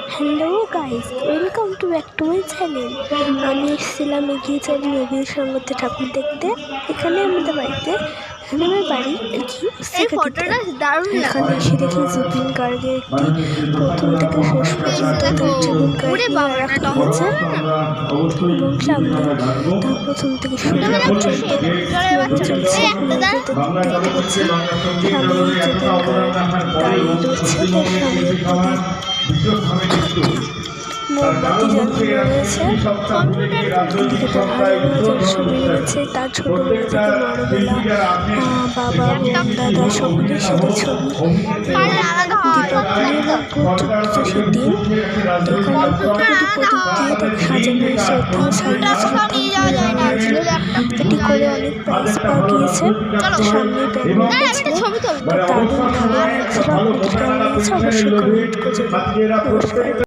Hello guys, welcome to back to my channel. আমি এসেছিলাম এগিয়ে চলি রবীন্দ্র সঙ্গতে ঠাকুর দেখতে। এখানে আমার বাড়ি আর কি এখানে এসে দেখি জুবিন গার্গের একটি প্রথম থেকে শেষ পর্যন্ত জুবিন গার্গ রাখা হয়েছে এবং সামনে তার প্রথম থেকে শুরু পর্যন্ত চলছে। দেখতে পাচ্ছি সামনে জুবিন গার্গ দাঁড়িয়ে রয়েছে, তার সামনে মোমবাতি জ্বালানো রয়েছে, এদিকে তার হাজার ছবি রয়েছে, তার ছোটবেলা থেকে বড়বেলা, বাবা বোন দাদা সকলের সাথে ছবি। দীপাবলি এবং চতুর্দশীর দিন এখানে কোটি কোটি প্রদীপ দিয়ে তাকে সাজানো হয়েছে। এটি করে অনেক প্রাইজ পাওয়া গিয়েছে। সামনে প্যান্ডেলটা ছিল, দারুণ ভালো লাগছিল। আপনাদের কেমন লেগেছে অবশ্যই কমেন্ট করে জানাবেন। নমস্কার।